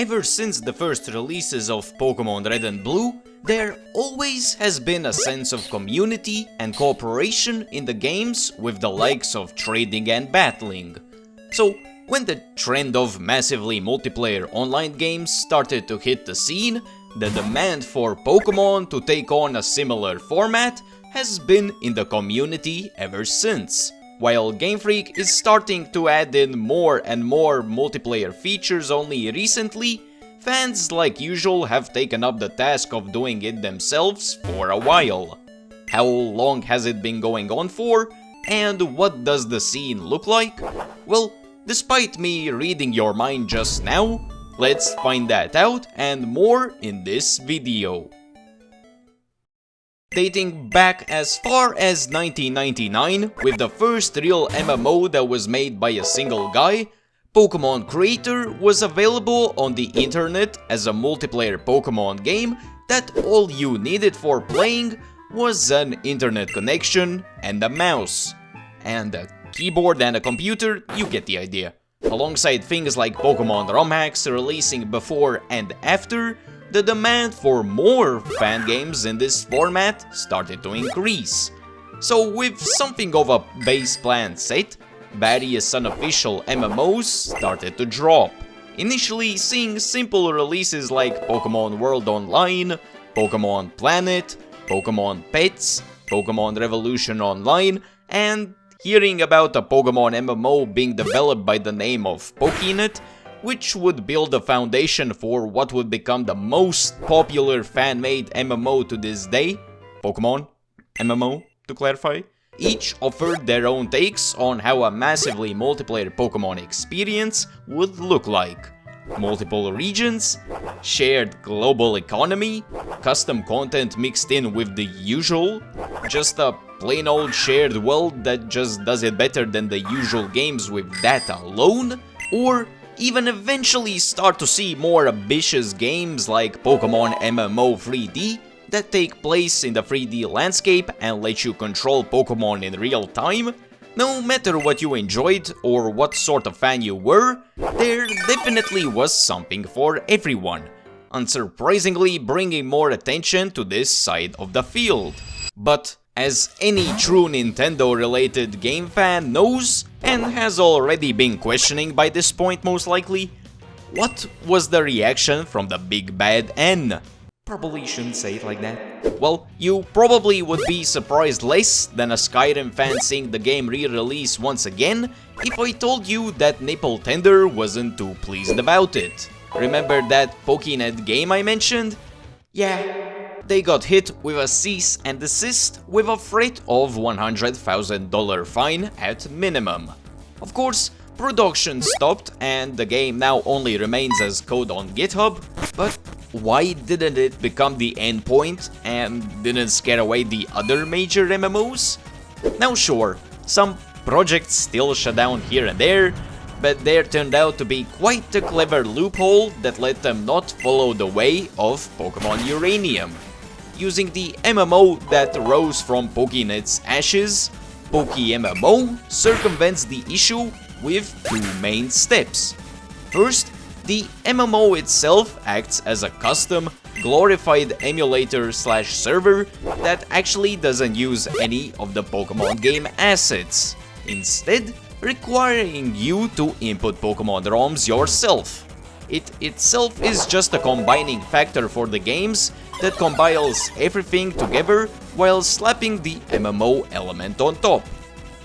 Ever since the first releases of Pokemon Red and Blue, there always has been a sense of community and cooperation in the games with the likes of trading and battling. So, when the trend of massively multiplayer online games started to hit the scene, the demand for Pokemon to take on a similar format has been in the community ever since. While Game Freak is starting to add in more and more multiplayer features only recently, fans like usual have taken up the task of doing it themselves for a while. How long has it been going on for? And what does the scene look like? Well, despite me reading your mind just now, let's find that out and more in this video. Dating back as far as 1999, with the first real MMO that was made by a single guy, Pokemon Creator was available on the internet as a multiplayer Pokemon game that all you needed for playing was an internet connection and a mouse. And a keyboard and a computer, you get the idea. Alongside things like Pokemon ROM hacks releasing before and after, the demand for more fan games in this format started to increase. So with something of a base plan set, various unofficial MMOs started to drop. Initially seeing simple releases like Pokemon World Online, Pokemon Planet, Pokemon Pets, Pokemon Revolution Online, and hearing about a Pokemon MMO being developed by the name of Pokengine, which would build a foundation for what would become the most popular fan-made MMO to this day, Pokemon MMO, to clarify. Each offered their own takes on how a massively multiplayer Pokemon experience would look like. Multiple regions, shared global economy, custom content mixed in with the usual, just a plain old shared world that just does it better than the usual games with that alone, or even eventually start to see more ambitious games like Pokemon MMO 3D that take place in the 3D landscape and let you control Pokemon in real time. No matter what you enjoyed or what sort of fan you were, there definitely was something for everyone, unsurprisingly bringing more attention to this side of the field. But as any true Nintendo-related game fan knows, and has already been questioning by this point most likely, what was the reaction from the big bad N? Probably shouldn't say it like that. Well, you probably would be surprised less than a Skyrim fan seeing the game re-release once again if I told you that Nipple Tender wasn't too pleased about it. Remember that Pokemon game I mentioned? Yeah. They got hit with a cease and desist with a threat of $100,000 fine at minimum. Of course, production stopped and the game now only remains as code on GitHub, but why didn't it become the endpoint and didn't scare away the other major MMOs? Now sure, some projects still shut down here and there, but there turned out to be quite a clever loophole that let them not follow the way of Pokemon Uranium. Using the MMO that rose from Pokemon's ashes, PokeMMO circumvents the issue with two main steps. First, the MMO itself acts as a custom, glorified emulator/server that actually doesn't use any of the Pokemon game assets, instead requiring you to input Pokemon ROMs yourself. It itself is just a combining factor for the games that compiles everything together while slapping the MMO element on top.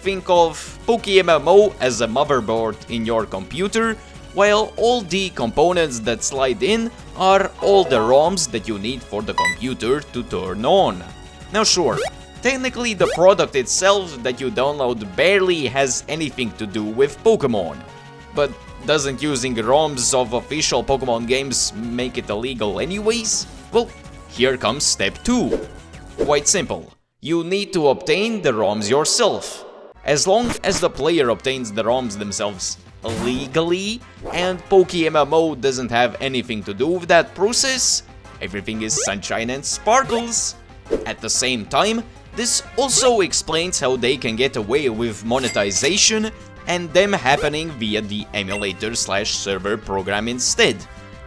Think of PokeMMO as a motherboard in your computer, while all the components that slide in are all the ROMs that you need for the computer to turn on. Now sure, technically the product itself that you download barely has anything to do with Pokemon, but doesn't using ROMs of official Pokemon games make it illegal anyways? Well, here comes step 2. Quite simple. You need to obtain the ROMs yourself. As long as the player obtains the ROMs themselves legally, and PokeMMO doesn't have anything to do with that process, everything is sunshine and sparkles. At the same time, this also explains how they can get away with monetization and them happening via the emulator/server program instead.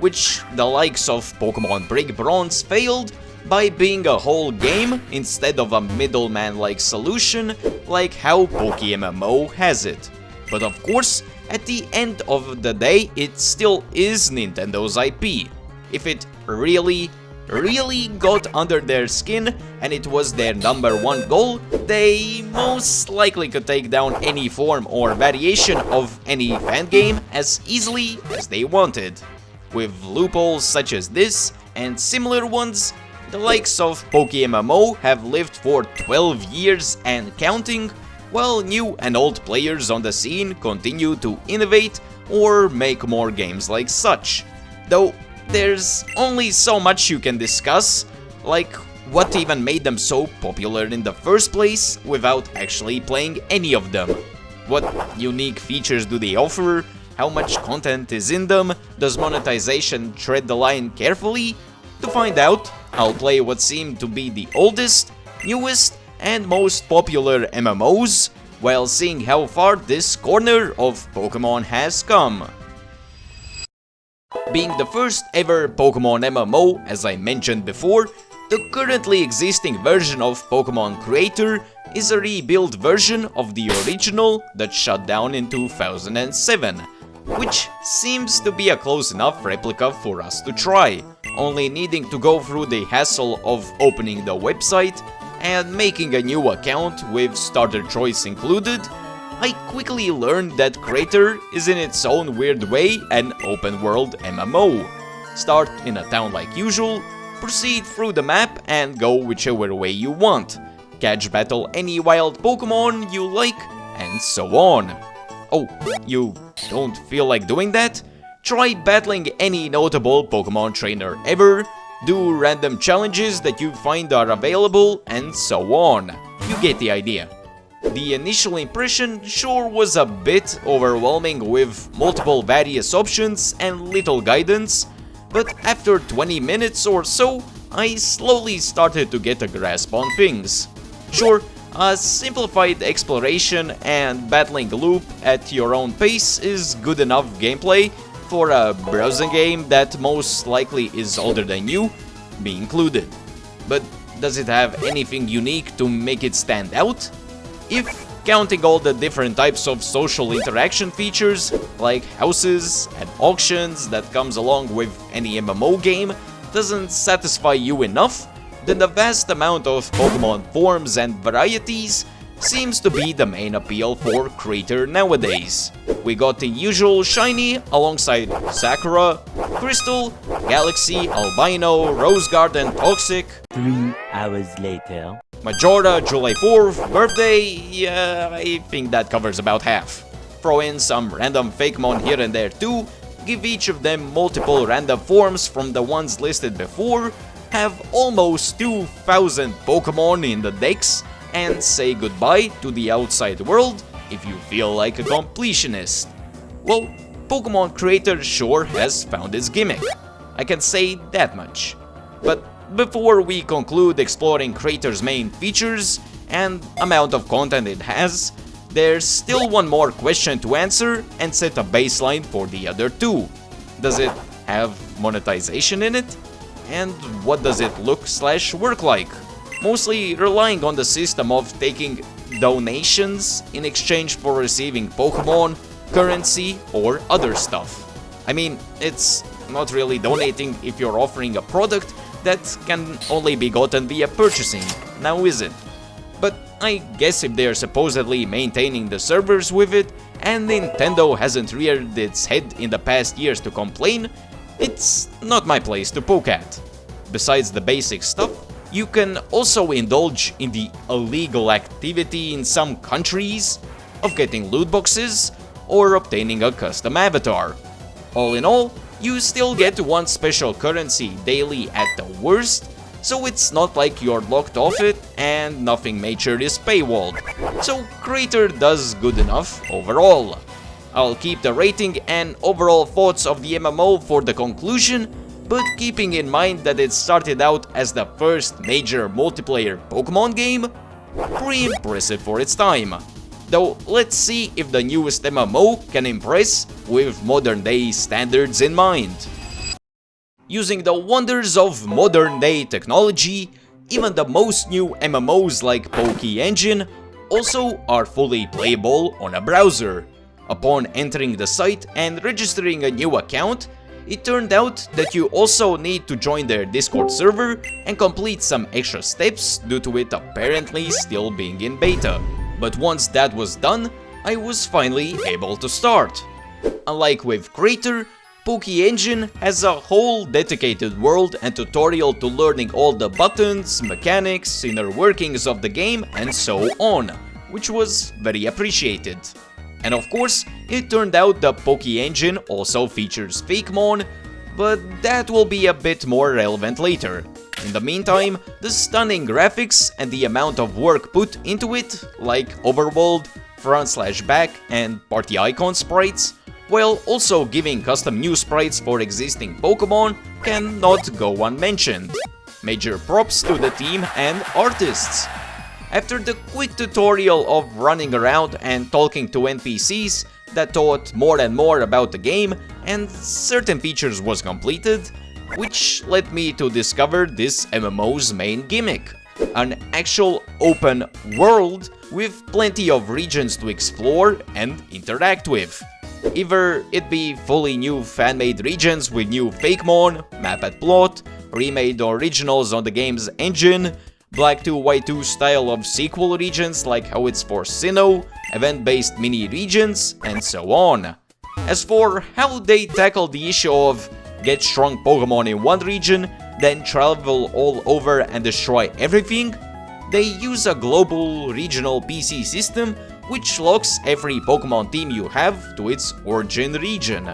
which the likes of Pokemon Brick Bronze failed by being a whole game instead of a middleman-like solution like how PokeMMO has it. But of course, at the end of the day, it still is Nintendo's IP. If it really got under their skin and it was their #1 goal, they most likely could take down any form or variation of any fan game as easily as they wanted. With loopholes such as this and similar ones, the likes of PokeMMO have lived for 12 years and counting, while new and old players on the scene continue to innovate or make more games like such. Though there's only so much you can discuss, like what even made them so popular in the first place without actually playing any of them. What unique features do they offer? How much content is in them? Does monetization tread the line carefully? To find out, I'll play what seem to be the oldest, newest, and most popular MMOs, while seeing how far this corner of Pokemon has come. Being the first ever Pokemon MMO, as I mentioned before, the currently existing version of Pokemon Creator is a rebuilt version of the original that shut down in 2007, which seems to be a close enough replica for us to try, only needing to go through the hassle of opening the website and making a new account with starter choice included. I quickly learned that Creator is in its own weird way an open world MMO. Start in a town like usual, proceed through the map and go whichever way you want, catch battle any wild Pokemon you like, and so on. Oh, you don't feel like doing that? Try battling any notable Pokemon trainer ever, do random challenges that you find are available, and so on. You get the idea. The initial impression sure was a bit overwhelming with multiple various options and little guidance, but after 20 minutes or so, I slowly started to get a grasp on things. Sure, a simplified exploration and battling loop at your own pace is good enough gameplay for a browsing game that most likely is older than you, be included. But does it have anything unique to make it stand out? If counting all the different types of social interaction features, like houses and auctions that comes along with any MMO game, doesn't satisfy you enough, then the vast amount of Pokemon forms and varieties seems to be the main appeal for Creator nowadays. We got the usual shiny alongside Sakura, Crystal, Galaxy, Albino, Rose Garden, Toxic. 3 hours later. Majora, July 4th, birthday, yeah, I think that covers about half. Throw in some random Fakemon here and there too, give each of them multiple random forms from the ones listed before, have almost 2,000 Pokemon in the decks, and say goodbye to the outside world if you feel like a completionist. Well, Pokemon Creator sure has found its gimmick. I can say that much. But before we conclude exploring Creator's main features and amount of content it has, there's still one more question to answer and set a baseline for the other two. Does it have monetization in it? And what does it look/work like? Mostly relying on the system of taking donations in exchange for receiving Pokemon, currency, or other stuff. I mean, it's not really donating if you're offering a product that can only be gotten via purchasing, now is it? But I guess if they're supposedly maintaining the servers with it, and Nintendo hasn't reared its head in the past years to complain, it's not my place to poke at. Besides the basic stuff, you can also indulge in the illegal activity in some countries of getting loot boxes or obtaining a custom avatar. All in all, you still get one special currency daily at the worst, so it's not like you're locked off it and nothing major is paywalled. So Creator does good enough overall. I'll keep the rating and overall thoughts of the MMO for the conclusion, but keeping in mind that it started out as the first major multiplayer Pokemon game, pretty impressive for its time. Though let's see if the newest MMO can impress with modern day standards in mind. Using the wonders of modern-day technology, even the most new MMOs like Pokengine also are fully playable on a browser. Upon entering the site and registering a new account, it turned out that you also need to join their Discord server and complete some extra steps due to it apparently still being in beta. But once that was done, I was finally able to start. Unlike with Creator, Pokengine has a whole dedicated world and tutorial to learning all the buttons, mechanics, inner workings of the game and so on, which was very appreciated. And of course, it turned out the Pokengine also features Fakemon, but that will be a bit more relevant later. In the meantime, the stunning graphics and the amount of work put into it, like overworld, front/back and party icon sprites, while also giving custom new sprites for existing Pokemon, cannot go unmentioned. Major props to the team and artists. After the quick tutorial of running around and talking to NPCs that taught more and more about the game and certain features was completed, which led me to discover this MMO's main gimmick. An actual open world with plenty of regions to explore and interact with. Either it be fully new fan-made regions with new Fakemon, map and plot, remade originals on the game's engine, Black 2 White 2 style of sequel regions like how it's for Sinnoh, event-based mini regions, and so on. As for how they tackle the issue of get strong Pokemon in one region, then travel all over and destroy everything, they use a global regional PC system which locks every Pokemon team you have to its origin region.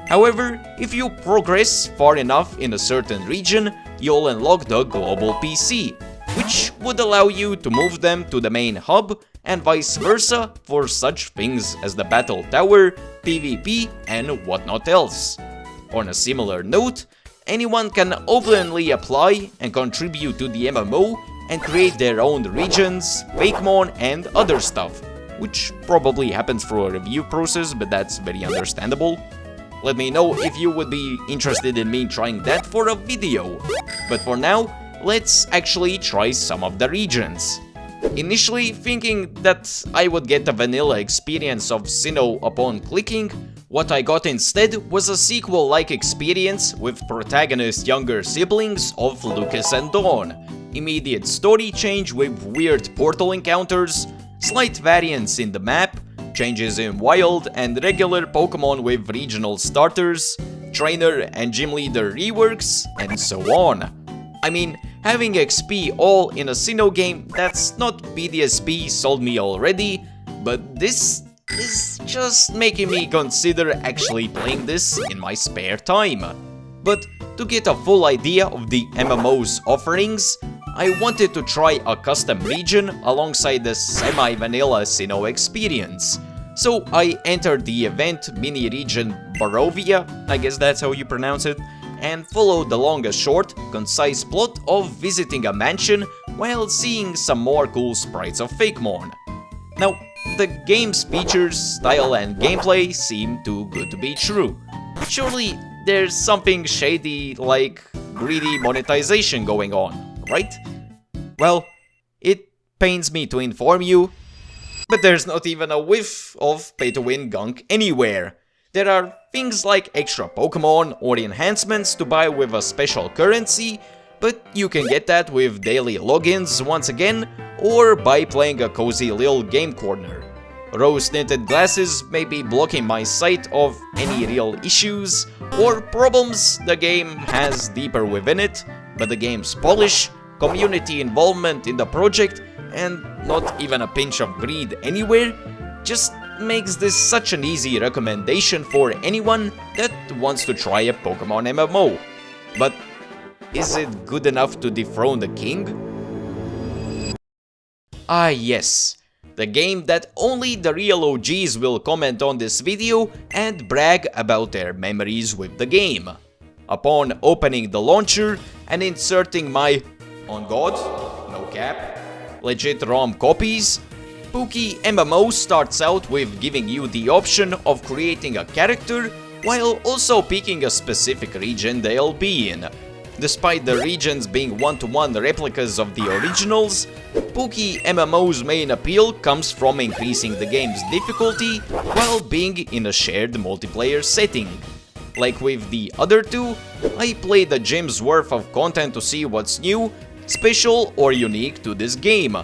However, if you progress far enough in a certain region, you'll unlock the global PC, which would allow you to move them to the main hub and vice versa for such things as the Battle Tower, PvP and whatnot else. On a similar note, anyone can openly apply and contribute to the MMO and create their own regions, Fakemon and other stuff, which probably happens through a review process, but that's very understandable. Let me know if you would be interested in me trying that for a video. But for now, let's actually try some of the regions. Initially thinking that I would get a vanilla experience of Sinnoh upon clicking, what I got instead was a sequel-like experience with protagonist younger siblings of Lucas and Dawn, immediate story change with weird portal encounters, slight variance in the map, changes in wild and regular Pokemon with regional starters, trainer and gym leader reworks, and so on. I mean, having XP all in a Sinnoh game that's not BDSP sold me already, but this is just making me consider actually playing this in my spare time. But to get a full idea of the MMO's offerings, I wanted to try a custom region alongside the semi-vanilla Sinnoh experience. So I entered the event mini-region Barovia, I guess that's how you pronounce it, and followed along a short, concise plot of visiting a mansion while seeing some more cool sprites of Fakemon. Now, the game's features, style and gameplay seem too good to be true. Surely there's something shady like greedy monetization going on, right? Well, it pains me to inform you, but there's not even a whiff of pay-to-win gunk anywhere. There are things like extra Pokemon or enhancements to buy with a special currency, but you can get that with daily logins once again, or by playing a cozy little game corner. Rose-tinted glasses may be blocking my sight of any real issues or problems the game has deeper within it, but the game's polish, community involvement in the project, and not even a pinch of greed anywhere, just makes this such an easy recommendation for anyone that wants to try a Pokemon MMO. But is it good enough to dethrone the king? Ah yes, the game that only the real OGs will comment on this video and brag about their memories with the game. Upon opening the launcher and inserting my, on God, no cap, legit ROM copies, PokeMMO starts out with giving you the option of creating a character while also picking a specific region they'll be in. Despite the regions being one-to-one replicas of the originals, PokeMMO's main appeal comes from increasing the game's difficulty while being in a shared multiplayer setting. Like with the other two, I played a gym's worth of content to see what's new, special or unique to this game,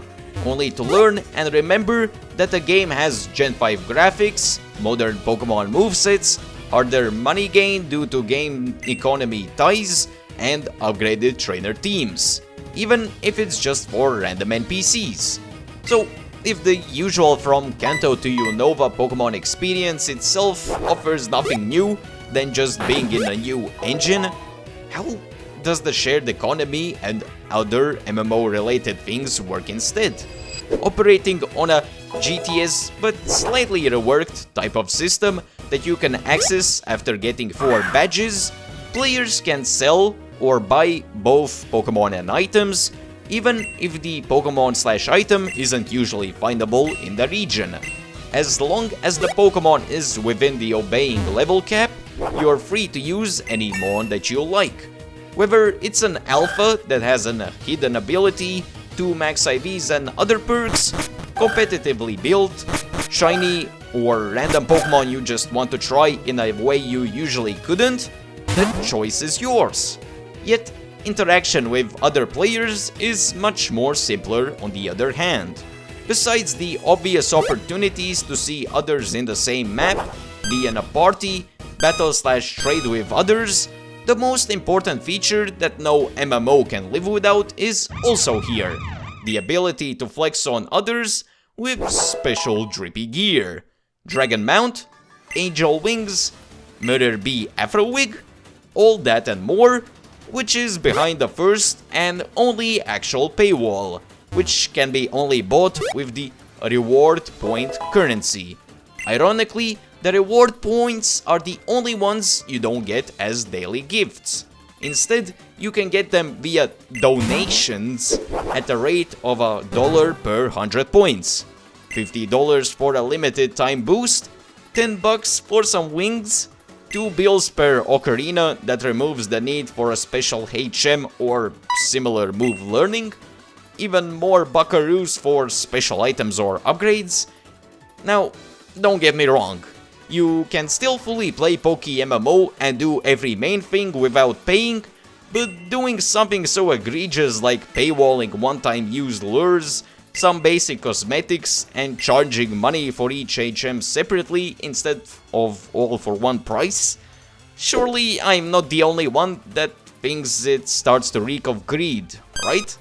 only to learn and remember that the game has Gen 5 graphics, modern Pokemon movesets, harder money gain due to game economy ties, and upgraded trainer teams, even if it's just for random NPCs. So, if the usual from Kanto to Unova Pokemon experience itself offers nothing new than just being in a new engine, how does the shared economy and other MMO related things work instead? Operating on a GTS but slightly reworked type of system that you can access after getting 4 badges, players can sell or buy both Pokemon and items, even if the Pokemon/item isn't usually findable in the region. As long as the Pokemon is within the obeying level cap, you're free to use any mon that you like. Whether it's an alpha that has a hidden ability, 2 max IVs and other perks, competitively built, shiny, or random Pokemon you just want to try in a way you usually couldn't, the choice is yours. Yet, interaction with other players is much more simpler on the other hand. Besides the obvious opportunities to see others in the same map, be in a party, battle/trade with others, the most important feature that no MMO can live without is also here: the ability to flex on others with special drippy gear. Dragon Mount, Angel Wings, Murder Bee Afro Wig, all that and more, which is behind the first and only actual paywall, which can be only bought with the reward point currency. Ironically, the reward points are the only ones you don't get as daily gifts. Instead, you can get them via donations at the rate of $1 per 100 points, $50 for a limited time boost, $10 for some wings, 2 bills per ocarina that removes the need for a special HM or similar move learning, even more buckaroos for special items or upgrades. Now, don't get me wrong, you can still fully play PokeMMO and do every main thing without paying, but doing something so egregious like paywalling one-time used lures, some basic cosmetics, and charging money for each HM separately instead of all for one price? Surely I'm not the only one that thinks it starts to reek of greed, right?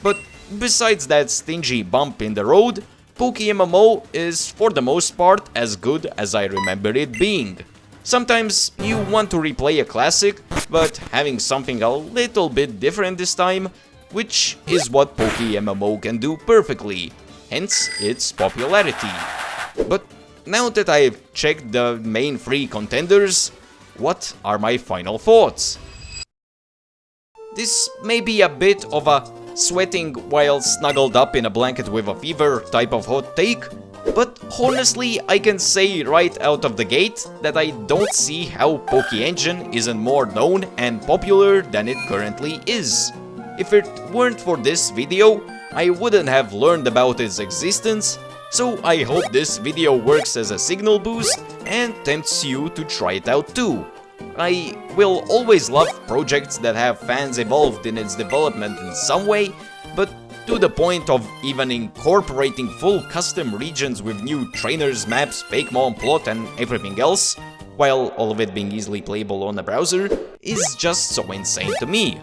But besides that stingy bump in the road, PokeMMO is for the most part as good as I remember it being. Sometimes you want to replay a classic, but having something a little bit different this time, which is what PokeMMO can do perfectly, hence its popularity. But now that I've checked the main 3 contenders, what are my final thoughts? This may be a bit of a sweating while snuggled up in a blanket with a fever type of hot take, but honestly I can say right out of the gate that I don't see how Pokengine isn't more known and popular than it currently is. If it weren't for this video, I wouldn't have learned about its existence, so I hope this video works as a signal boost and tempts you to try it out too. I will always love projects that have fans involved in its development in some way, but to the point of even incorporating full custom regions with new trainers, maps, fake mon plot and everything else, while all of it being easily playable on the browser, is just so insane to me.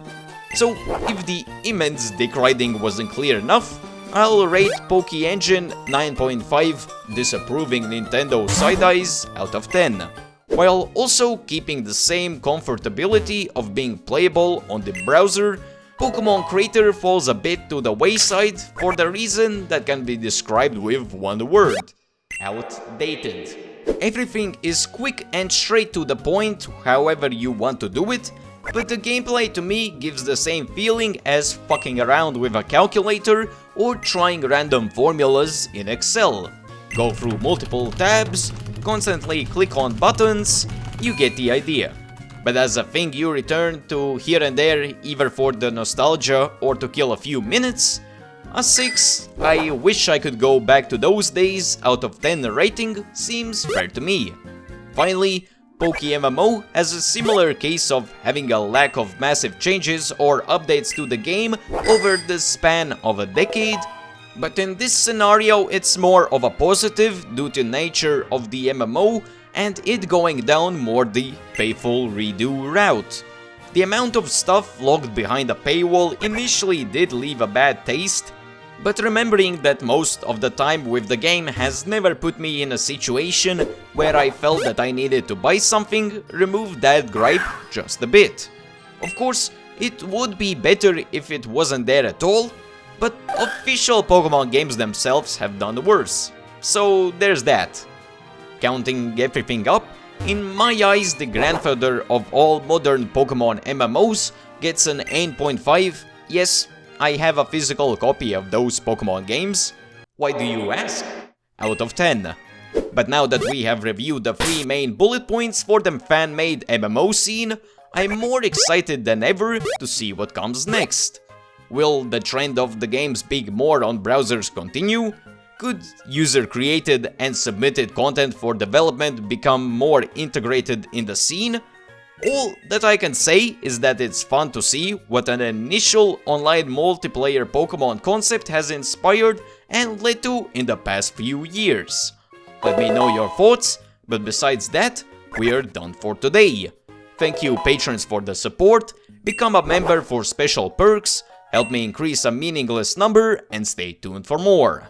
So if the immense dick riding wasn't clear enough, I'll rate Pokengine 9.5 disapproving Nintendo side eyes out of 10, while also keeping the same comfortability of being playable on the browser. Pokemon Creator falls a bit to the wayside for the reason that can be described with one word: outdated. Everything is quick and straight to the point however you want to do it, but the gameplay to me gives the same feeling as fucking around with a calculator or trying random formulas in Excel. Go through multiple tabs, constantly click on buttons, You get the idea. But as a thing you return to here and there, either for the nostalgia or to kill a few minutes, a 6, I wish I could go back to those days, out of 10 rating seems fair to me. Finally, PokeMMO has a similar case of having a lack of massive changes or updates to the game over the span of a decade, but in this scenario it's more of a positive due to nature of the MMO and it going down more the faithful redo route. The amount of stuff locked behind a paywall initially did leave a bad taste, but remembering that most of the time with the game has never put me in a situation where I felt that I needed to buy something removed that gripe just a bit. Of course, it would be better if it wasn't there at all, but official Pokemon games themselves have done worse. So there's that. Counting everything up, in my eyes the grandfather of all modern Pokemon MMOs gets an 8.5, yes, I have a physical copy of those Pokemon games. Why do you ask? Out of 10. But now that we have reviewed the 3 main bullet points for the fan-made MMO scene, I'm more excited than ever to see what comes next. Will the trend of the games being more on browsers continue? Could user-created and submitted content for development become more integrated in the scene? All that I can say is that it's fun to see what an initial online multiplayer Pokemon concept has inspired and led to in the past few years. Let me know your thoughts, but besides that, we're done for today. Thank you patrons for the support, become a member for special perks, help me increase a meaningless number and stay tuned for more.